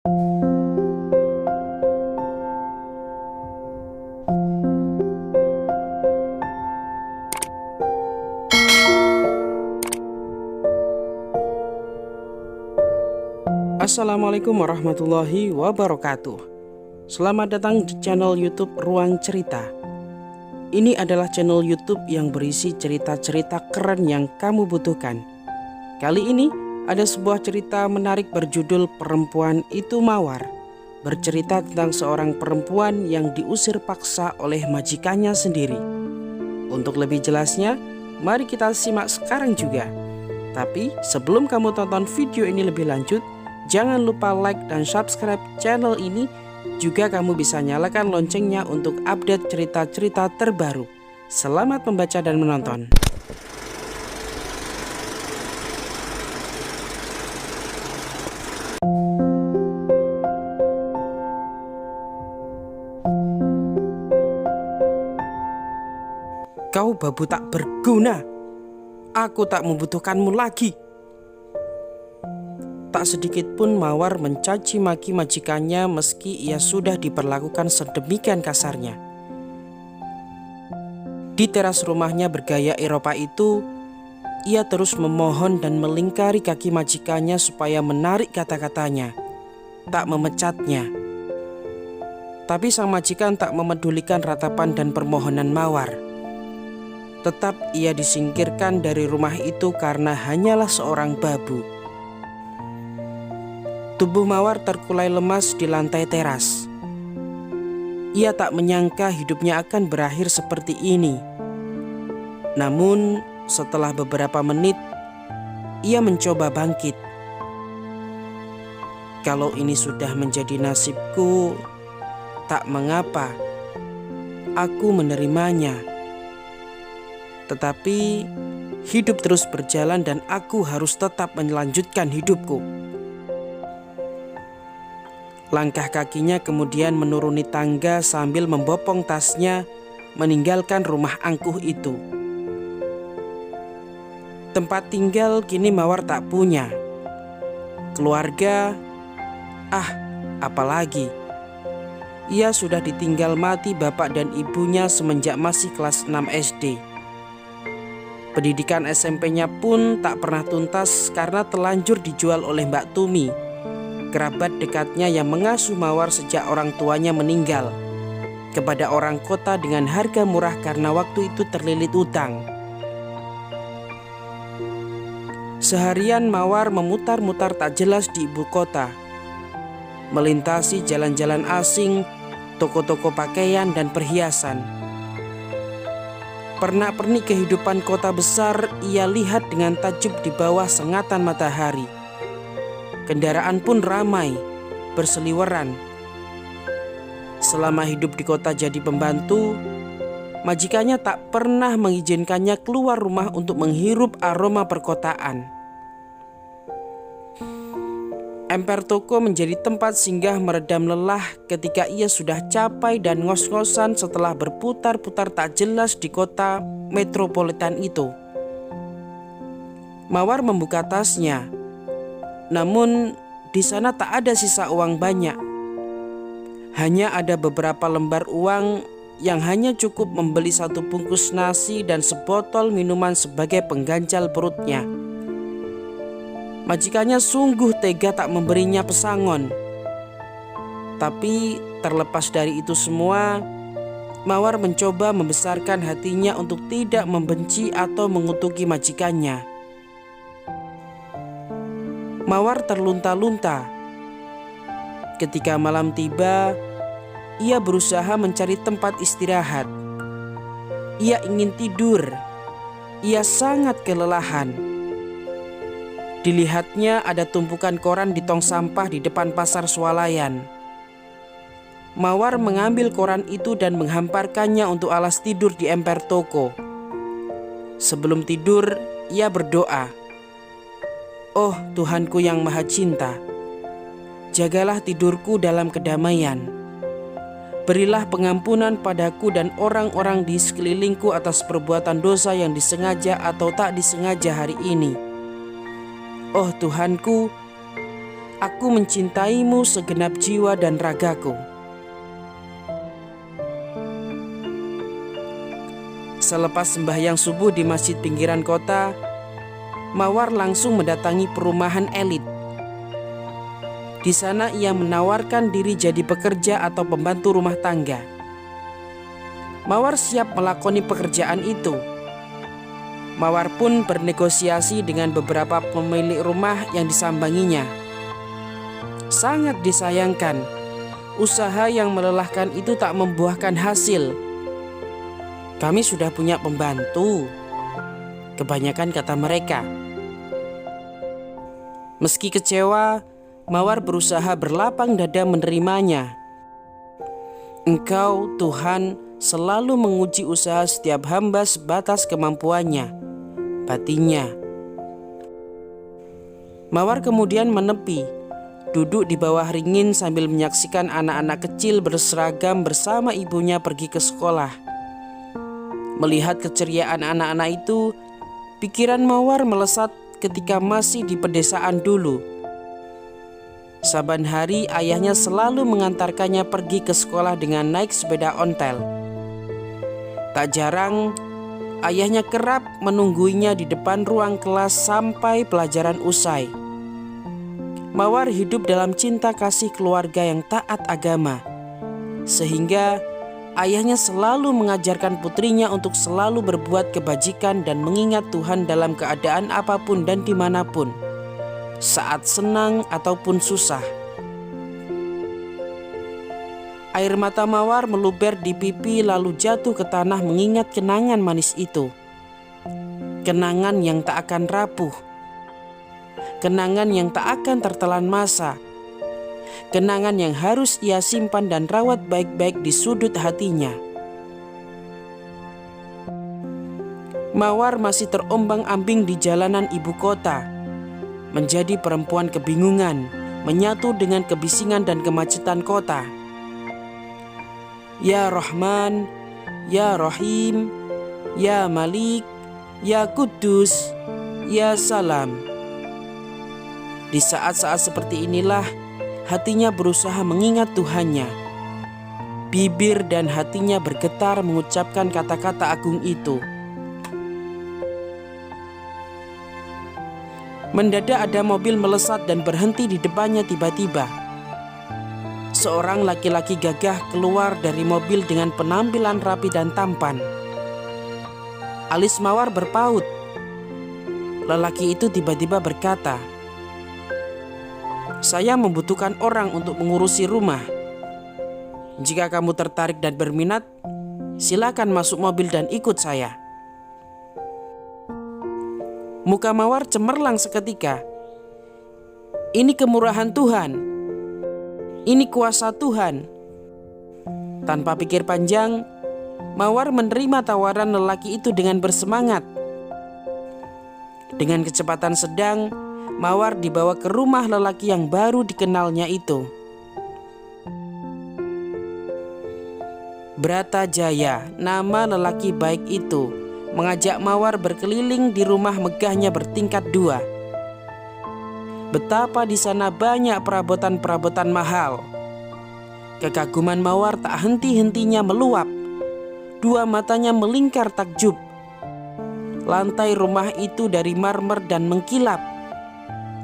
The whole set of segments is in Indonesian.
Assalamualaikum warahmatullahi wabarakatuh. Selamat datang di channel YouTube Ruang Cerita. Ini adalah channel YouTube yang berisi cerita-cerita keren yang kamu butuhkan. Kali ini ada sebuah cerita menarik berjudul Perempuan Itu Mawar. Bercerita tentang seorang perempuan yang diusir paksa oleh majikannya sendiri. Untuk lebih jelasnya, mari kita simak sekarang juga. Tapi sebelum kamu tonton video ini lebih lanjut, jangan lupa like dan subscribe channel ini. Juga kamu bisa nyalakan loncengnya untuk update cerita-cerita terbaru. Selamat membaca dan menonton. Kau babu tak berguna. Aku tak membutuhkanmu lagi. Tak sedikit pun Mawar mencaci maki majikannya meski ia sudah diperlakukan sedemikian kasarnya. Di teras rumahnya bergaya Eropa itu, ia terus memohon dan melingkari kaki majikannya supaya menarik kata-katanya, tak memecatnya. Tapi sang majikan tak memedulikan ratapan dan permohonan Mawar. Tetap ia disingkirkan dari rumah itu karena hanyalah seorang babu. Tubuh Mawar terkulai lemas di lantai teras. Ia tak menyangka hidupnya akan berakhir seperti ini. Namun setelah beberapa menit, ia mencoba bangkit. Kalau ini sudah menjadi nasibku, tak mengapa, aku menerimanya. Tetapi hidup terus berjalan dan aku harus tetap melanjutkan hidupku. Langkah kakinya kemudian menuruni tangga sambil membopong tasnya, meninggalkan rumah angkuh itu. Tempat tinggal kini Mawar tak punya. Keluarga, apalagi. Ia sudah ditinggal mati bapak dan ibunya semenjak masih kelas 6 SD. Pendidikan SMP-nya pun tak pernah tuntas karena telanjur dijual oleh Mbak Tumi, kerabat dekatnya yang mengasuh Mawar sejak orang tuanya meninggal, kepada orang kota dengan harga murah karena waktu itu terlilit utang. Seharian Mawar memutar-mutar tak jelas di ibu kota, melintasi jalan-jalan asing, toko-toko pakaian dan perhiasan. Pernak-pernik kehidupan kota besar ia lihat dengan takjub di bawah sengatan matahari. Kendaraan pun ramai, berseliweran. Selama hidup di kota jadi pembantu, majikannya tak pernah mengizinkannya keluar rumah untuk menghirup aroma perkotaan. Emper toko menjadi tempat singgah meredam lelah ketika ia sudah capai dan ngos-ngosan setelah berputar-putar tak jelas di kota metropolitan itu. Mawar membuka tasnya. Namun di sana tak ada sisa uang banyak. Hanya ada beberapa lembar uang yang hanya cukup membeli satu bungkus nasi dan sebotol minuman sebagai pengganjal perutnya. Majikannya sungguh tega tak memberinya pesangon. Tapi terlepas dari itu semua, Mawar mencoba membesarkan hatinya untuk tidak membenci atau mengutuki majikannya. Mawar terlunta-lunta. Ketika malam tiba, ia berusaha mencari tempat istirahat. Ia ingin tidur. Ia sangat kelelahan. Dilihatnya ada tumpukan koran di tong sampah di depan pasar swalayan. Mawar mengambil koran itu dan menghamparkannya untuk alas tidur di emper toko. Sebelum tidur, ia berdoa, "Oh Tuhanku yang Maha Cinta, jagalah tidurku dalam kedamaian. Berilah pengampunan padaku dan orang-orang di sekelilingku atas perbuatan dosa yang disengaja atau tak disengaja hari ini. Oh Tuhanku, Aku mencintaimu segenap jiwa dan ragaku. Selepas sembahyang subuh di masjid pinggiran kota, Mawar langsung mendatangi perumahan elit. Di sana ia menawarkan diri jadi pekerja atau pembantu rumah tangga. Mawar siap melakoni pekerjaan itu. Mawar pun bernegosiasi dengan beberapa pemilik rumah yang disambanginya. Sangat disayangkan, usaha yang melelahkan itu tak membuahkan hasil. Kami sudah punya pembantu, kebanyakan kata mereka. Meski kecewa, Mawar berusaha berlapang dada menerimanya. Engkau, Tuhan, selalu menguji usaha setiap hamba sebatas kemampuannya, batinnya. Mawar kemudian menepi, duduk di bawah ringin sambil menyaksikan anak-anak kecil berseragam bersama ibunya pergi ke sekolah. Melihat keceriaan anak-anak itu, pikiran Mawar melesat ketika masih di pedesaan dulu. Saban hari ayahnya selalu mengantarkannya pergi ke sekolah dengan naik sepeda ontel. Tak jarang, ayahnya kerap menungguinya di depan ruang kelas sampai pelajaran usai. Mawar hidup dalam cinta kasih keluarga yang taat agama, sehingga ayahnya selalu mengajarkan putrinya untuk selalu berbuat kebajikan dan mengingat Tuhan dalam keadaan apapun dan dimanapun, saat senang ataupun susah. Air mata Mawar meluber di pipi lalu jatuh ke tanah mengingat kenangan manis itu. Kenangan yang tak akan rapuh. Kenangan yang tak akan tertelan masa. Kenangan yang harus ia simpan dan rawat baik-baik di sudut hatinya. Mawar masih terombang-ambing di jalanan ibu kota, menjadi perempuan kebingungan, menyatu dengan kebisingan dan kemacetan kota. Ya Rahman, Ya Rahim, Ya Malik, Ya Kudus, Ya Salam. Di saat-saat seperti inilah hatinya berusaha mengingat Tuhannya. Bibir dan hatinya bergetar mengucapkan kata-kata agung itu. Mendadak ada mobil melesat dan berhenti di depannya tiba-tiba. Seorang laki-laki gagah keluar dari mobil dengan penampilan rapi dan tampan. Alis Mawar berpaut. Lelaki itu tiba-tiba berkata, "Saya membutuhkan orang untuk mengurusi rumah. Jika kamu tertarik dan berminat, silakan masuk mobil dan ikut saya." Muka Mawar cemerlang seketika. Ini kemurahan Tuhan. Ini kuasa Tuhan. Tanpa pikir panjang, Mawar menerima tawaran lelaki itu dengan bersemangat. Dengan kecepatan sedang, Mawar dibawa ke rumah lelaki yang baru dikenalnya itu. Bratajaya, nama lelaki baik itu, mengajak Mawar berkeliling di rumah megahnya bertingkat 2. Betapa di sana banyak perabotan-perabotan mahal. Kekaguman Mawar tak henti-hentinya meluap. Dua matanya melingkar takjub. Lantai rumah itu dari marmer dan mengkilap.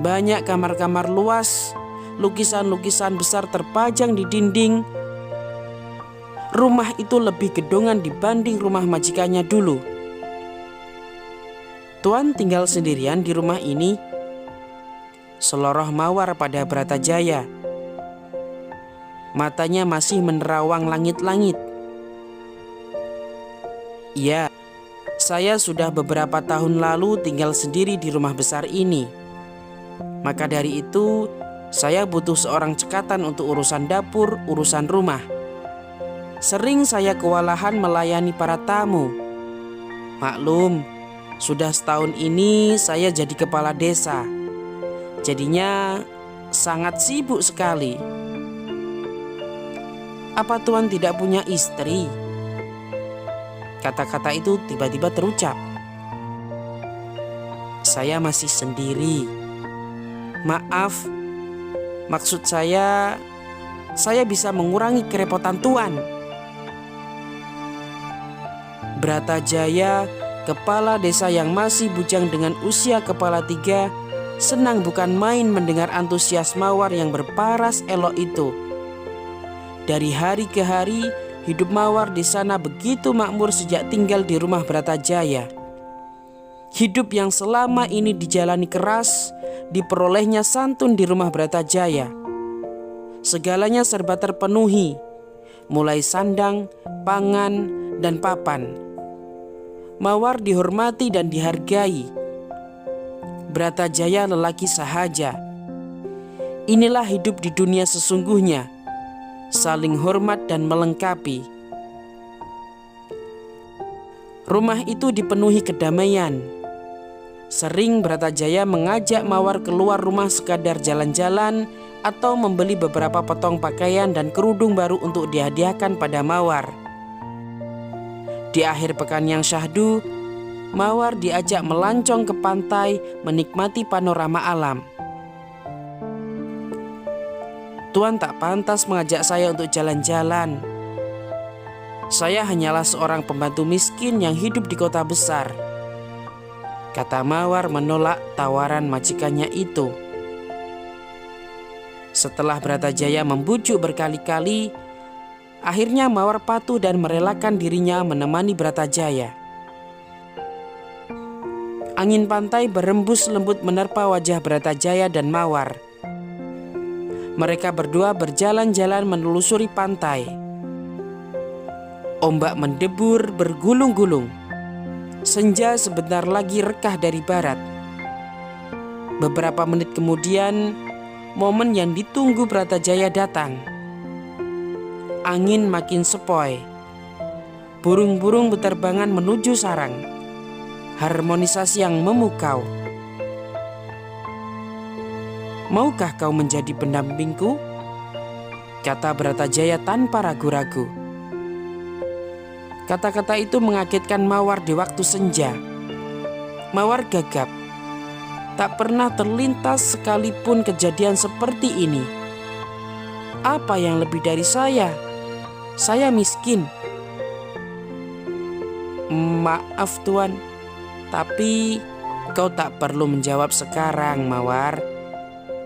Banyak kamar-kamar luas, lukisan-lukisan besar terpajang di dinding. Rumah itu lebih gedongan dibanding rumah majikannya dulu. Tuan tinggal sendirian di rumah ini? Seloroh Mawar pada Bratajaya. Matanya masih menerawang langit-langit. "Ya, saya sudah beberapa tahun lalu tinggal sendiri di rumah besar ini. Maka dari itu, saya butuh seorang cekatan untuk urusan dapur, urusan rumah. Sering saya kewalahan melayani para tamu. Maklum, sudah setahun ini saya jadi kepala desa. Jadinya sangat sibuk sekali." "Apa Tuan tidak punya istri?" Kata-kata itu tiba-tiba terucap. "Saya masih sendiri. Maaf, Maksud saya bisa mengurangi kerepotan Tuan. Bratajaya, kepala desa yang masih bujang dengan usia kepala 3, senang bukan main mendengar antusias Mawar yang berparas elok itu. Dari hari ke hari, hidup Mawar di sana begitu makmur sejak tinggal di rumah Bratajaya. Hidup yang selama ini dijalani keras, diperolehnya santun di rumah Bratajaya. Segalanya serba terpenuhi, mulai sandang, pangan, dan papan. Mawar dihormati dan dihargai. Bratajaya lelaki sahaja. Inilah hidup di dunia sesungguhnya, saling hormat dan melengkapi. Rumah itu dipenuhi kedamaian. Sering Bratajaya mengajak Mawar keluar rumah sekadar jalan-jalan atau membeli beberapa potong pakaian dan kerudung baru untuk dihadiahkan pada Mawar. Di akhir pekan yang syahdu, Mawar diajak melancong ke pantai menikmati panorama alam. Tuan tak pantas mengajak saya untuk jalan-jalan. Saya hanyalah seorang pembantu miskin yang hidup di kota besar, kata Mawar menolak tawaran majikannya itu. Setelah Bratajaya membujuk berkali-kali, akhirnya Mawar patuh dan merelakan dirinya menemani Bratajaya. Angin pantai berembus lembut menerpa wajah Bratajaya dan Mawar. Mereka berdua berjalan-jalan menelusuri pantai. Ombak mendebur bergulung-gulung. Senja sebentar lagi rekah dari barat. Beberapa menit kemudian, momen yang ditunggu Bratajaya datang. Angin makin sepoi. Burung-burung beterbangan menuju sarang. Harmonisasi yang memukau. Maukah kau menjadi pendampingku? Kata Bratajaya tanpa ragu-ragu. Kata-kata itu mengagetkan Mawar di waktu senja. Mawar gagap. Tak pernah terlintas sekalipun kejadian seperti ini. Apa yang lebih dari saya? Saya miskin. Maaf Tuan, tapi kau tak perlu menjawab sekarang, Mawar.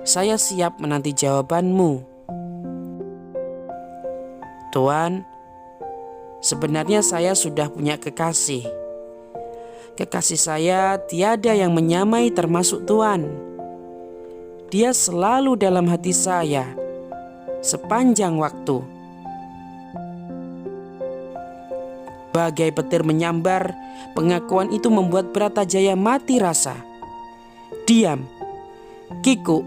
Saya siap menanti jawabanmu. Tuan, sebenarnya saya sudah punya kekasih. Kekasih saya tiada yang menyamai termasuk Tuan. Dia selalu dalam hati saya sepanjang waktu. Bagai petir menyambar, pengakuan itu membuat Bratajaya mati rasa. Diam, kikuk,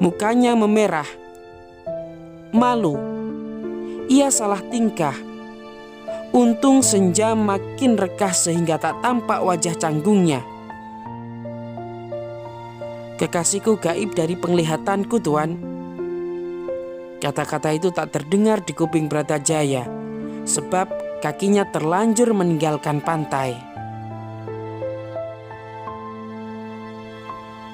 mukanya memerah, malu. Ia salah tingkah. Untung senja makin rekah sehingga tak tampak wajah canggungnya. Kekasihku gaib dari penglihatanku, Tuan. Kata-kata itu tak terdengar di kuping Bratajaya, sebab kakinya terlanjur meninggalkan pantai.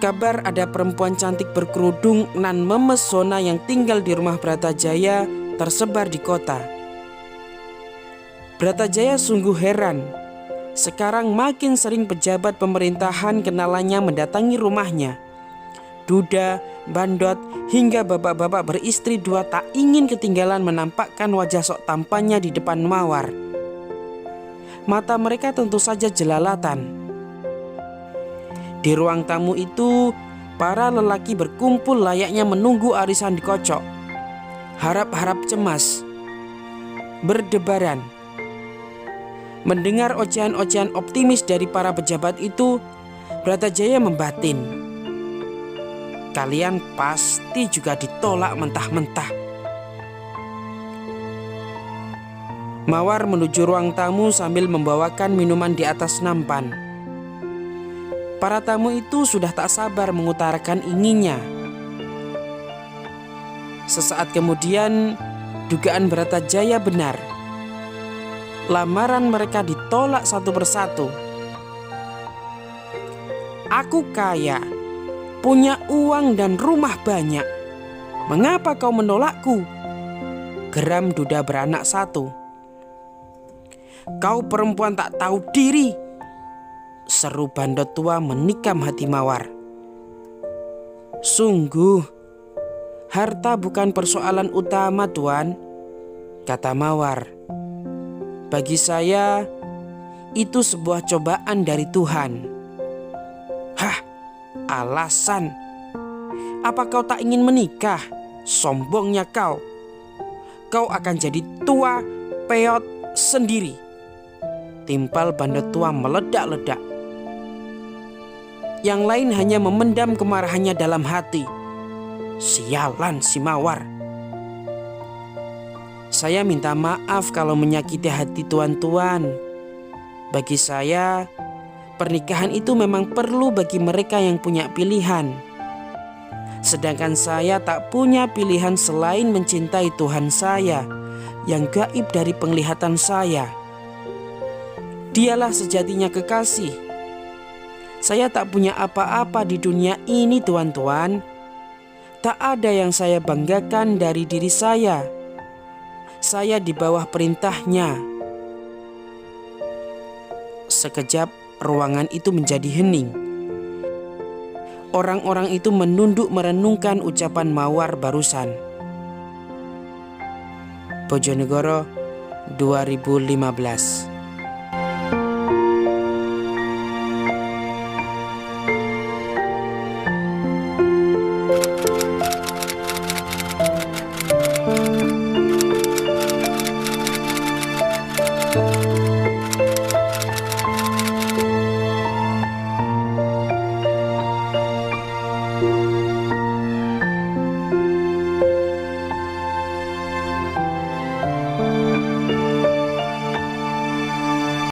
Kabar ada perempuan cantik berkerudung nan memesona yang tinggal di rumah Bratajaya tersebar di kota. Bratajaya sungguh heran. Sekarang makin sering pejabat pemerintahan kenalannya mendatangi rumahnya. Duda, bandot, hingga bapak-bapak beristri 2 tak ingin ketinggalan menampakkan wajah sok tampannya di depan Mawar. Mata mereka tentu saja jelalatan. Di ruang tamu itu, para lelaki berkumpul layaknya menunggu arisan dikocok. Harap-harap cemas, berdebaran. Mendengar ocehan-ocehan optimis dari para pejabat itu, Bratajaya membatin. Kalian pasti juga ditolak mentah-mentah. Mawar menuju ruang tamu sambil membawakan minuman di atas nampan. Para tamu itu sudah tak sabar mengutarakan inginnya. Sesaat kemudian, dugaan Bratajaya benar. Lamaran mereka ditolak satu persatu. Aku kaya, punya uang dan rumah banyak. "Mengapa kau menolakku?" geram duda beranak satu. "Kau perempuan tak tahu diri," seru bandot tua menikam hati Mawar. "Sungguh, harta bukan persoalan utama, Tuan," kata Mawar. "Bagi saya, itu sebuah cobaan dari Tuhan." "Hah, alasan? Apa kau tak ingin menikah? Sombongnya kau. Kau akan jadi tua peot sendiri," timpal bandot tua meledak-ledak. Yang lain hanya memendam kemarahannya dalam hati. Sialan si Mawar. "Saya minta maaf kalau menyakiti hati tuan-tuan. Bagi saya, pernikahan itu memang perlu bagi mereka yang punya pilihan. Sedangkan saya tak punya pilihan selain mencintai Tuhan saya yang gaib dari penglihatan saya. Dialah sejatinya kekasih. Saya tak punya apa-apa di dunia ini, tuan-tuan. Tak ada yang saya banggakan dari diri saya. Saya di bawah perintahnya." Sekejap ruangan itu menjadi hening. Orang-orang itu menunduk merenungkan ucapan Mawar barusan. Bojonegoro 2015.